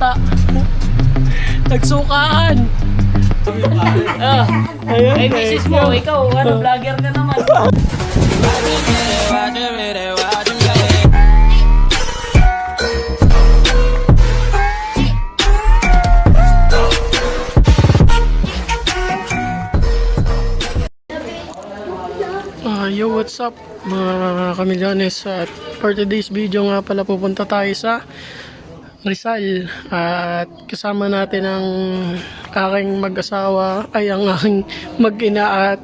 bata. Nagsukaan. Ay, misis mo, ikaw, vlogger ka naman. Yo, what's up mga kamilyones? At for today's video nga pala pupunta tayo sa Rizal at kasama natin ang aking mag-asawa ay ang aking mag-ina at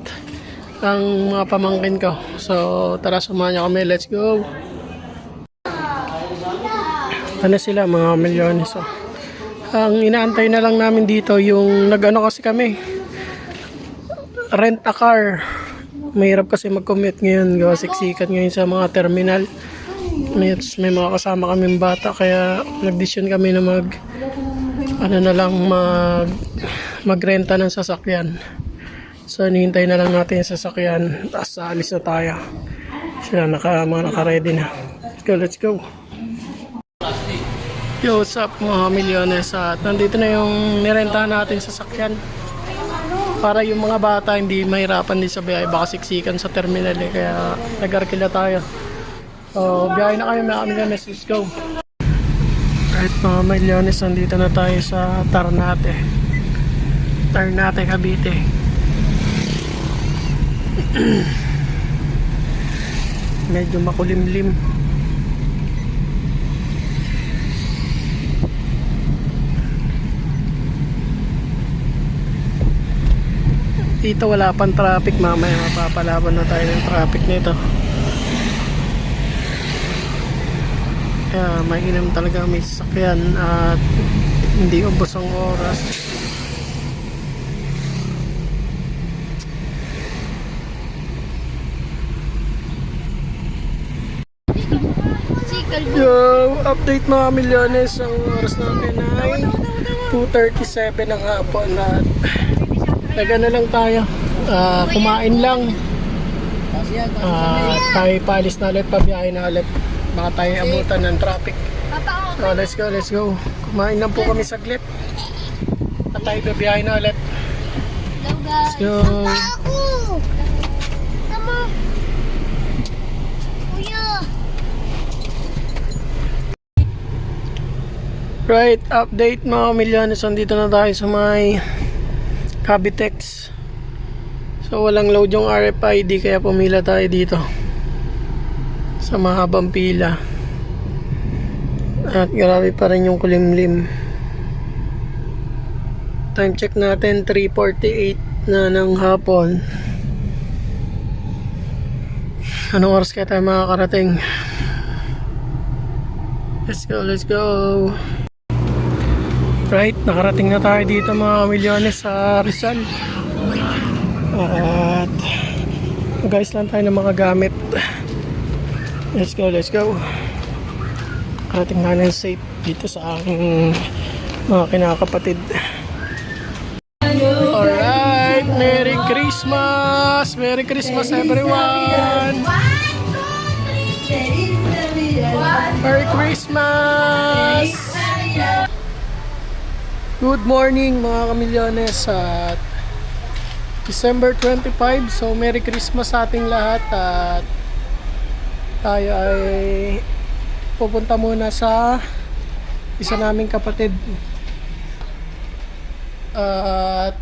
ang mga pamangkin ko. So tara, samahan niyo kami, let's go. Ano sila mga kamilyones? So, ang inaantay na lang namin dito yung nag-ano kasi kami, rent a car. Mahirap kasi mag-commute ngayon, gawa siksikan ngayon sa mga terminal. May mga kasama kaming bata, kaya nagdesisyon kami na magrenta ng sasakyan. So hinihintay na lang natin yung sasakyan, tapos alis na tayo. Sila naka-ready na. Let's go. Yo, what's up mga milyones? At nandito na yung nirentahan natin sasakyan. Para yung mga bata hindi mahirapan din sa biyahe, baka siksikan sa terminal eh, kaya nag-arkila tayo. So biyahe na kayo mga milyones, let's go. Right mga milyones, nandito na tayo sa Ternate, Cavite. Medyo makulimlim. Dito wala pang traffic, mamaya mapapalaban na tayo ng traffic nito. Kaya mainam talaga may sasakyan at hindi ubos ang oras. Yo, update mga milyones, ang oras natin ay 2:37 ng hapon at nagano lang tayo, kumain lang, tayo paalis na ulit, pabiyahe na ulit, baka tayo abutan ng traffic. So let's go, kumain lang po kami saglit at tayo pabiyahe na ulit. Let's go. Right, update mga milyones, nandito na tayo sa may Cavitex. So walang load yung RFID, kaya pumila tayo dito sa mahabang pila. At grabe pa rin yung kulimlim. Time check natin 3:48 na ng hapon. Anong oras kaya tayo makakarating? Let's go. Right, nakarating na tayo dito mga milyones sa Rizal. At guys lang tayo ng mga gamit. Let's go. Nakarating na ng safe dito sa aking mga kinakapatid. Alright, Merry Christmas everyone. Merry Christmas. Good morning mga kamilyones, at December 25, so Merry Christmas sa ating lahat. At tayo ay pupunta muna sa isa naming kapatid, at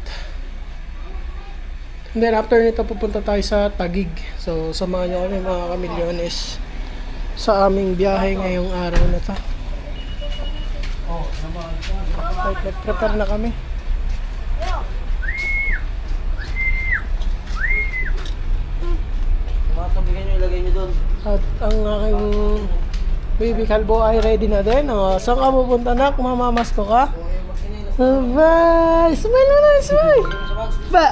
then after nito pupunta tayo sa Taguig. So samahan nyo kami mga kamilyones sa aming biyahe ngayong araw na to. Prepare na kami. Mga kabigan nyo, ilagay nyo doon. At ang aking baby kalbo ay ready na din. Saan ka pupunta na? Mamamasko ka? Bye! Smile mo na! Smile! Ba!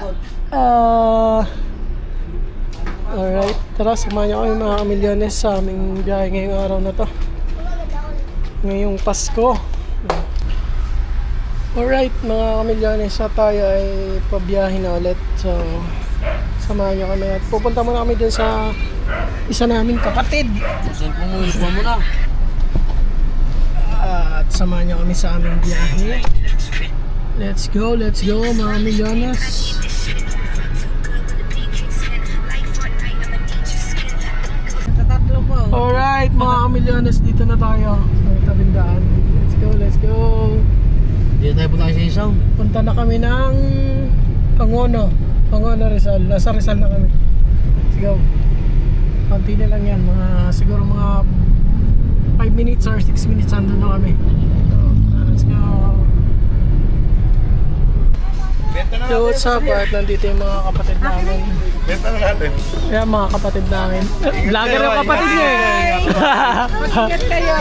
Alright, tara, samahan nyo kami mga kamilyones sa aming biyahe ngayong araw na to, ngayong Pasko. Alright mga kamilyones, tayo ay pabiyahe na ulit. So samahan nyo kami at pupunta muna kami dun sa isa naming kapatid. Cellphone mo na. At samahan niyo kami sa aming biyahe. Let's go mga milyones. Alright mga milyones, dito na tayo sa tabing daan. Let's go. Dito tayo punta sa isang. Punta na kami ng Pangono Rizal. Nasa Rizal na kami. Let's go. Konti na lang yan, siguro mga 5 minutes or 6 minutes andun na kami. So, let's go. So what's up? At nandito yung mga kapatid namin. Benta na natin. Kaya mga kapatid namin. Vlogger yung kapatid niya eh. Ingat kayo.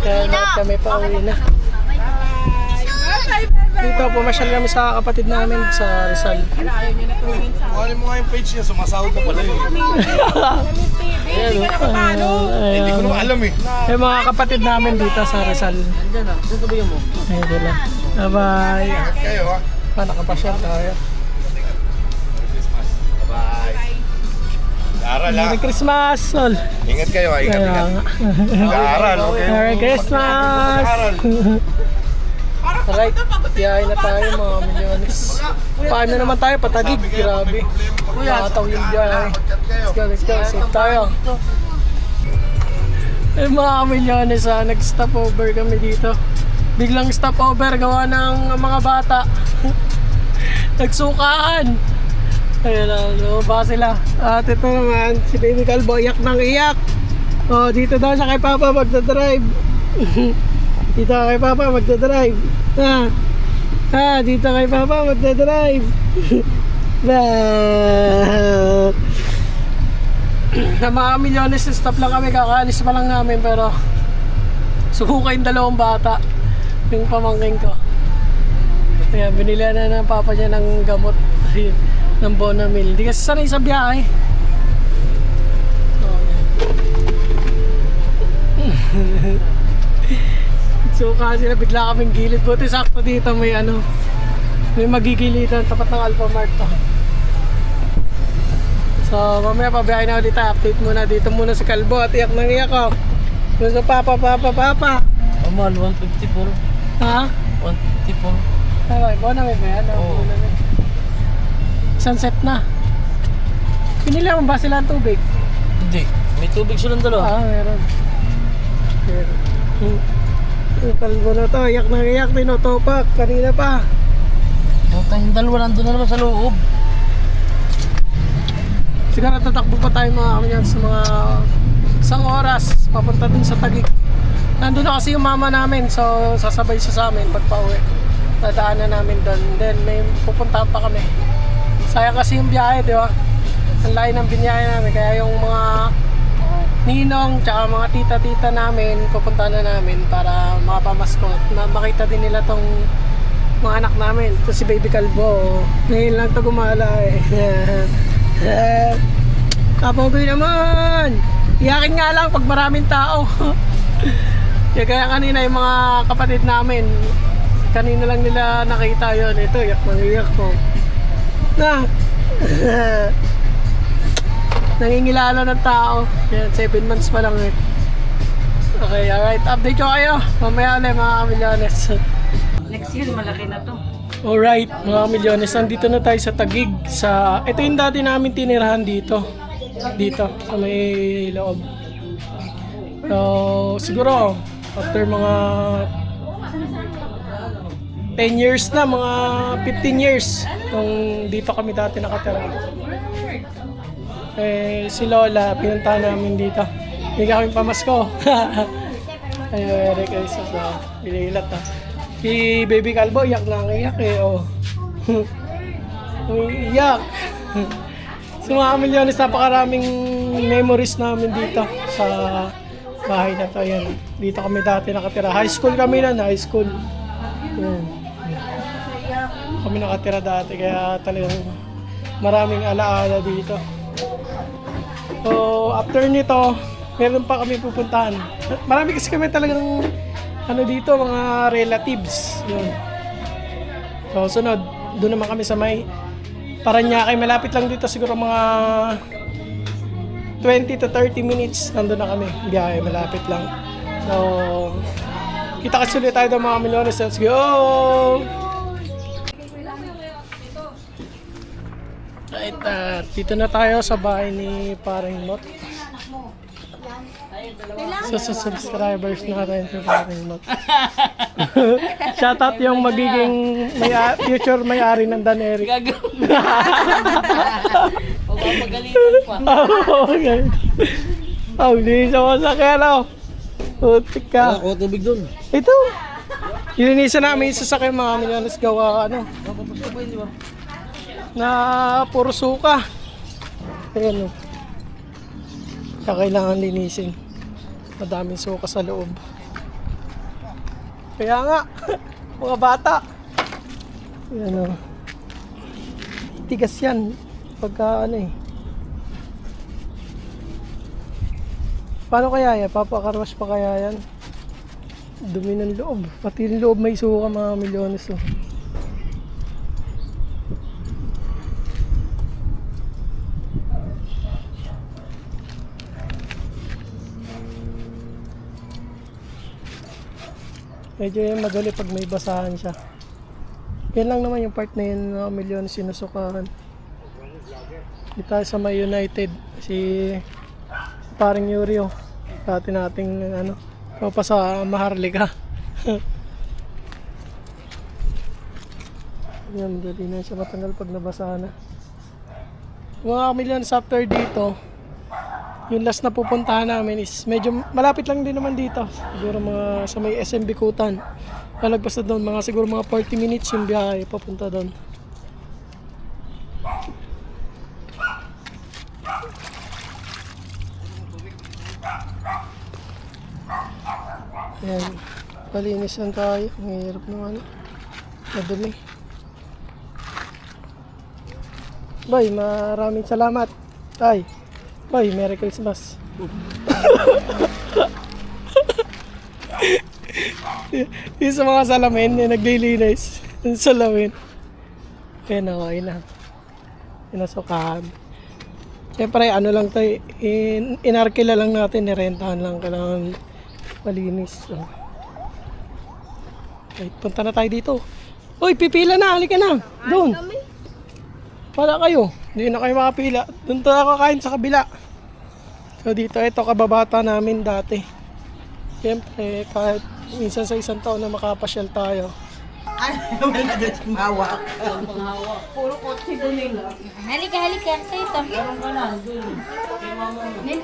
Kaya lahat kami pa uwi na. Dito pumasyal kami sa kapatid namin sa Rizal. Kuhanin mo nga yung page niya, sumasahod na pala yun. Hindi ko naman alam eh. Yung mga kapatid namin dito sa Rizal. Andyan na. Saan tabi mo? Ayun sila. Bye-bye. Ingat kayo ha. Nakapasyal tayo. Bye. Aral ha. Merry Christmas! Sol. Ingat kayo ha. Ingat, Kaya ingat. nga. Aral, okay. Merry Christmas! Aral. Alright, biyahe na tayo mga milyones. Paano naman tayo? Patagig, grabe. Nakataw yung biyahe. Let's go. Safe tayo. Eh mga milyones, nag-stop over kami dito. Biglang stop over gawa ng mga bata. Nagsukaan. Ayun na, lumaba sila. At ito naman, si Baby Calvo, iyak ng iyak. Oh, dito daw siya kay Papa magdadrive. Dito kay Papa magdadrive. Dito kay Papa magdadrive. Na mga milyones, stop lang kami, kakaalis pa lang namin, pero subukan yung dalawang bata, yung pamangking ko. Kaya binili na ng papa niya ng gamot. Ayun, ng Bonamil. Hindi kasi sanay sa biyahe. So kasi na bigla kaming gilid. Buti sakto dito may may magigilitan tapat ng Alphamart to. So mamaya pabiyahe na ulit tayo. Update muna dito muna si Calvo at iyak nang iyak ko. Doon sa papa. Amal, 154. Ha? 154. Ay, Bonamil ba yan? Oo. Sunset na. Pinili mo ba sila ang tubig? Hindi. May tubig silang dalawa. Meron. Yung Calvo na to, iyak na iyak, tinutopak, kanina pa. Yung dalawa nandun na naman sa loob. Siguro tatakbo pa tayo mga kami yan sa mga isang oras, papunta dun sa Taguig. Nandun na kasi yung mama namin, so sasabay siya sa amin pag pauwi. Dadaanan namin doon, then may pupuntahan pa kami. Sayang kasi yung biyahe, di ba? Ang layo ng binyahe namin, kaya yung mga ninong tsaka mga tita-tita namin pupunta na namin para makapamasko at makita din nila tong mga anak namin. Ito si Baby Calvo, ngayon lang ito gumala eh. Kapogoy naman, iyakin nga lang pag maraming tao. Kaya kanina yung mga kapatid namin, kanina lang nila nakita yon. Ito, iyak ng iyak ko na. Nangingilala ng tao. Yan, 7 months pa lang eh. Okay, alright. Update ko kayo. Mamaya ulit mga kamilyones. Next year, malaki na to. Alright, mga kamilyones. Nandito na tayo sa Taguig. Ito yung dati namin tinirahan dito. Dito, sa may loob. So, siguro, after mga 10 years na, mga 15 years nung dito kami dati nakatira. Eh, si Lola, pinuntahan namin dito. Hindi kami pamasko. Ayun, Eric, ay sa ililat ha. Si Baby Calvo, iyak na ang iyak eh, oh. Iyak. So mga milyones, napakaraming memories namin dito sa bahay na to. Yan. Dito kami dati nakatira. High school kami na, high school. Yan. Kami nakatira dati, kaya talagang maraming alaala dito. So, after nito, meron pa kami pupuntahan. Marami kasi kami talagang dito, mga relatives. Yun. So, sunod, doon naman kami sa may Paranaque. Malapit lang dito, siguro mga 20 to 30 minutes nandun na kami. Biyahe, malapit lang. So, Kita-kits ulit tayo mga milyones. Let's go! Right, dito na tayo sa bahay ni Paring Mot. Sa subscribers natin si Paring Mot. Shoutout yung magiging future may-ari ng Dan Eric. Gago. O papagalitan pa. Okay. Oh, hindi sa masakyan ako. Putik ka. Ako tubig doon. Ito. Ilinisan namin yung sasakyan mga milyones gawa na puro suka. Ayan o. Kaya kailangan linisin. Madaming suka sa loob. Kaya nga, mga bata. Ayan o. Tigas yan. Pagka ano eh. Paano kaya yan? Papakarwash pa kaya yan? Dumi ng loob. Pati yung loob may suka mga milyones oh. Medyo yan madali pag may basahan siya. Yan lang naman yung part na yun mga milyones sinusukahan. Dito tayo sa may United. Si Paring Yurio. Dati nating ano. Ikaw pa sa Maharlika. Yan, dali na siya matanggal pag nabasa na. Mga milyones after dito, yung last na pupuntahan namin is medyo malapit lang din naman dito. Siguro mga sa may SM Bikutan. Lalagpas na doon, mga siguro mga 40 minutes yung biyahe papunta doon. Ayan, palinis lang tayo. Ang hirap naman. Madumi. Boy, maraming salamat. Tay. Boy, Merry Christmas. Yung sa mga salamin, yung naglilinis. Yung salamin. Ayan ako, ayun na. Inasukahan. Siyempre, ano lang tayo, inarkila lang natin, nirentahan lang. Kailangan malinis. So. Okay, punta na tayo dito. Uy, pipila na, halika na. Doon. Wala kayo. Hindi na kayo makapila. Doon tayo kakain sa kabila. So dito, ito kababata namin dati. Siyempre, kahit minsan sa isang taon na makapasyal tayo. Halika, halika. Sa ito.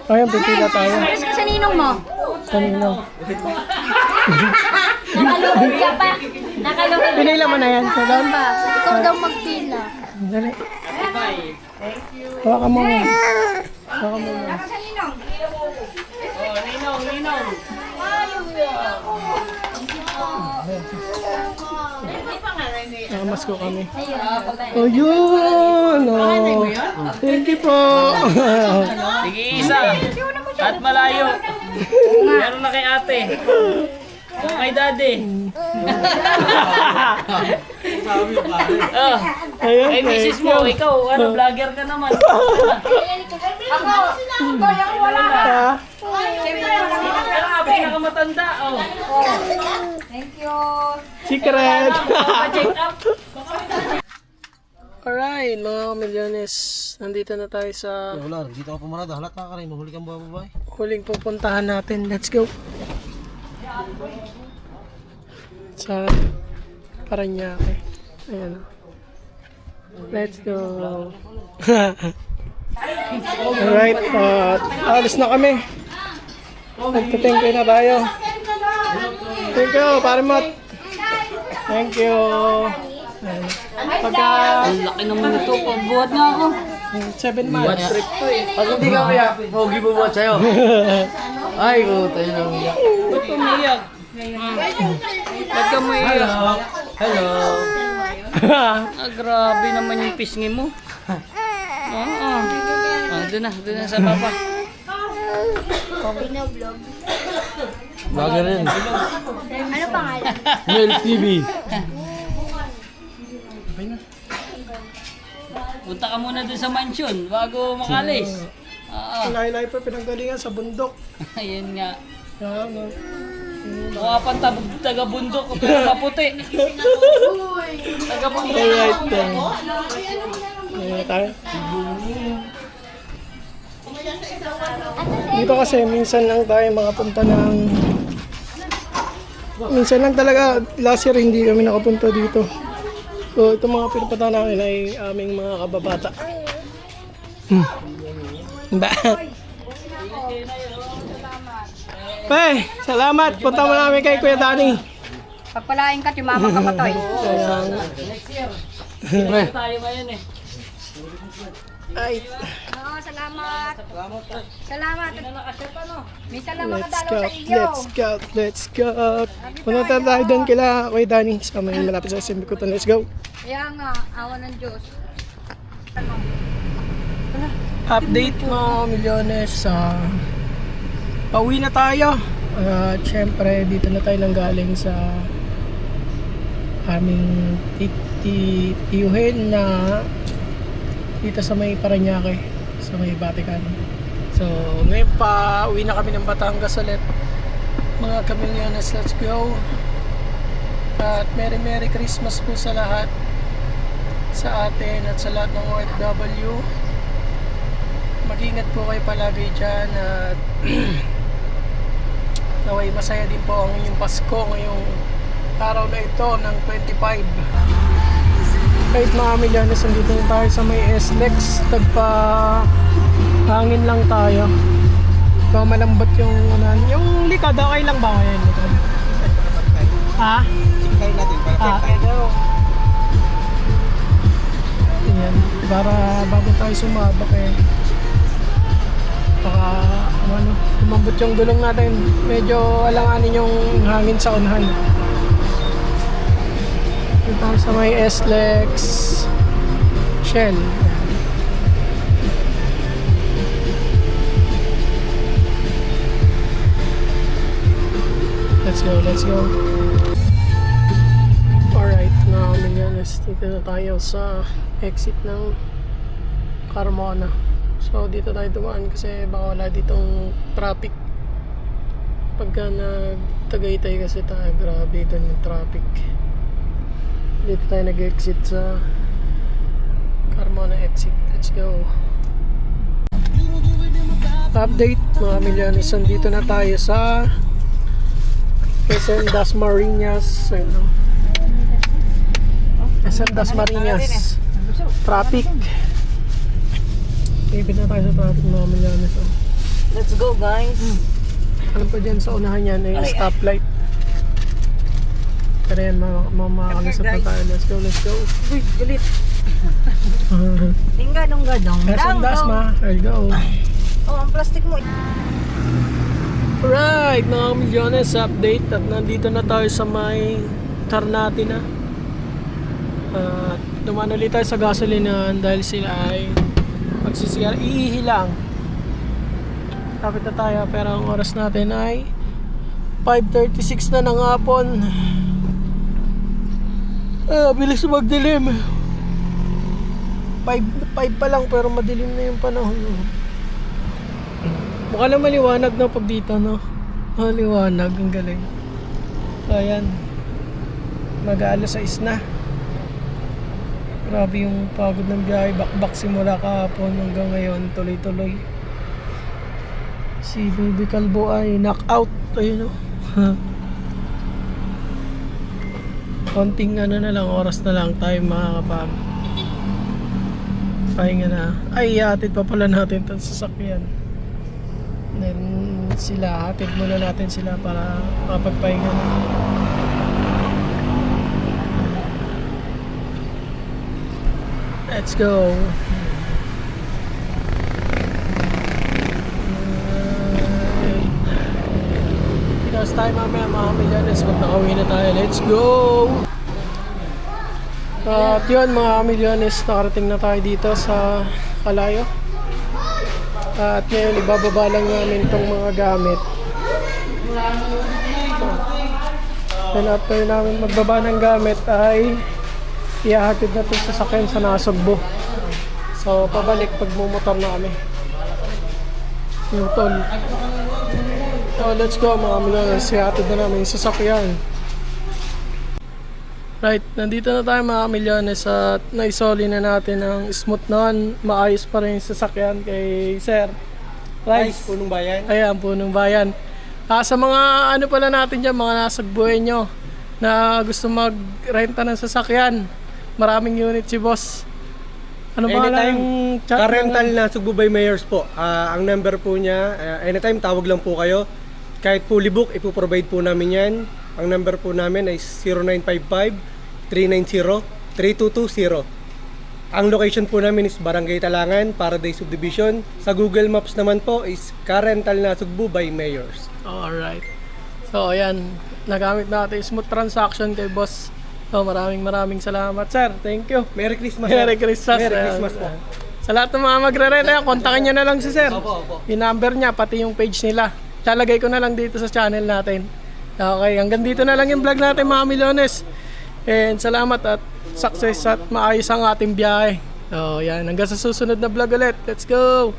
Ayun, pipila tayo. Sa ninong mo? Kanino? Nakaluhod ka pa. Nakaluhod Pinila mo na yan. Salam. pa. Ikaw daw magpila. Dali. Hawakan mo. Hawakan mo. Nakamas ko kami. Oh, yun! Oh. Thank you po! Sige, isa. At malayo. Meron na kay ate. O kay daddy. Ayun, Kay misis mo, ikaw, ano, vlogger ka naman. Ako, yung wala ka. Ah, Pero nga, pinakamatanda, oh. Thank you. secret! Pa-check up. Alright, mga milyones. Nandito na tayo sa Wala, dito ka pumarada. Halata ka rin, mahuli kang bababay. huling pupuntahan natin. Let's go! Sa Paranaque. Ayan o. Let's go! Alright, alis na kami. Nagtathank you na tayo. Thank you, Parimot. Thank you. Ayan. Pagka Ang laki naman ito, pagbuhat nga ako. 7 months. Pag hindi ka kaya, pogi mo buhat sa'yo. Ay, tayo lang. Ba't ka umiyak? Ba't ka umiyak? Hello. Ah, grabe naman yung pisngi mo. Oo. Doon na sa papa. Vlogger rin. Ano pangalan? Mel TV. Punta ka muna doon sa mansion bago makalis. Oo. Lahi-lahi pa pinanggalingan sa bundok. Ayun nga. Yan, Mukha pang taga-bundok pero maputi. Taga-bundok. Alright then. Ayan tayo. Dito kasi minsan lang tayo makapunta ng... Minsan lang talaga, last year hindi kami nakapunta dito. So itong mga pinupunta namin ay aming mga kababata. Ba? Pe, salamat. Punta mo namin kay Kuya Danny. Pagpalain ka, timamang ka pa to eh. Tayo ngayon eh. Ay, Oo, salamat. Salamat. Minsan lang let's makadalaw go, sa iyo. let's go, let's go. Punta tayo doon kila Kuya Danny. Sa may malapit sa SMB Kutan. Let's go. Kaya nga, awa ng Diyos. Update mga milyones. Pauwi na tayo. At syempre, dito na tayo nang galing sa aming titiyuhin na dito sa may Parañaque, sa may Vatican. So, ngayon pa, uwi na kami ng Batangas ulit. Mga kamilyones, let's go. At Merry Christmas po sa lahat, sa atin at sa lahat ng OFW. Mag-ingat po kayo palagi dyan at naway masaya din po ang inyong Pasko ngayong araw na ito ng 25. Kahit mga milyones, nandito na tayo sa may SLEX, tagpa hangin lang tayo. So malambot yung likod, okay lang ba ngayon? Ha? Tingnan natin para Ayan, para bago tayo sumabak eh. Baka lumambot yung gulong natin. Medyo alanganin yung hangin sa unahan. Dito tayo sa may SLEX Shell. Let's go. Alright, mga milyones, dito na tayo sa exit ng Carmona. So dito tayo dumaan kasi baka wala ditong traffic. Pagka nag-Tagaytay kasi tayo, grabe doon yung traffic. Dito tayo nag-exit sa Carmona exit. Let's go. Update mga milyones, dito na tayo sa SM Dasmariñas. SM Dasmariñas. Traffic. Ipit na tayo sa traffic mga milyones. Let's go, guys. Alam ko dyan sa unahan yan ay stoplight. Pero yan, makakalisap na tayo. Let's go. Uy, galit. Tinggadong gadong. SM Dasma, let's go. Oh, ang plastic mo. Alright, mga milyones, update. At nandito na tayo sa may Ternate na. At dumaan ulit tayo sa gasolinahan dahil sila ay magsisiyar. Iihi lang. Tapit na tayo, pero ang oras natin ay 5:36 na ng hapon. Bilis magdilim. 5 pa lang pero madilim na yung panahon. Mukha lang maliwanag na pag dito, no? Maliwanag, ang galing. So, ayan. Mag-aalas 6 na. Grabe yung pagod ng biyahe. Bakbak simula kahapon hanggang ngayon. Tuloy-tuloy. Si Baby Calvo ay knockout. Ayun, no? Konting na lang, oras na lang tayo makakapag pahinga na. Ay, hatid pa pala natin itong sasakyan. Then sila, hatid muna natin sila para makapagpahinga na. Let's go. Pinas tayo mamaya mga milyones pag nakauwi na tayo. Let's go. At yun mga milyones, nakarating na tayo dito sa Kalayo. At ngayon ibababa lang namin itong mga gamit. Then after namin magbaba ng gamit ay ihahatid na itong sasakyan sa Nasugbo. So pabalik pag mumotor na kami. Yung tol. So let's go mga milyones. Sihatid na namin yung sasakyan. Right, nandito na tayo mga milyones at naisoli na natin ang smooth naman. Maayos pa rin yung sasakyan kay Sir Rice. Punong bayan. Ayan, punong bayan. Sa mga ano pala natin dyan, mga nasa buhay na gusto mag-renta ng sasakyan, maraming unit si boss. Ano ba lang chat? Ka-rental na Sugbubay Mayors po. Ang number po niya, anytime tawag lang po kayo. Kahit fully book, ipoprovide po namin yan. Ang number po namin ay 0955-390-3220. Ang location po namin is Barangay Talangan, Paradise Subdivision. Sa Google Maps naman po is ka-rental na Sugbubay Mayors. Alright. So ayan, nagamit natin smooth transaction kay boss. So maraming salamat sir. Thank you. Merry Christmas. Merry Christmas. Merry Ayan. Christmas po. Sa lahat ng mga magre-rent, kontakin nyo na lang si sir. Yung number niya, pati yung page nila. Lalagay ko na lang dito sa channel natin. Okay, hanggang dito na lang yung vlog natin mga milyones. And salamat at success at maayos ang ating biyahe. So yan, hanggang sa susunod na vlog ulit. Let's go!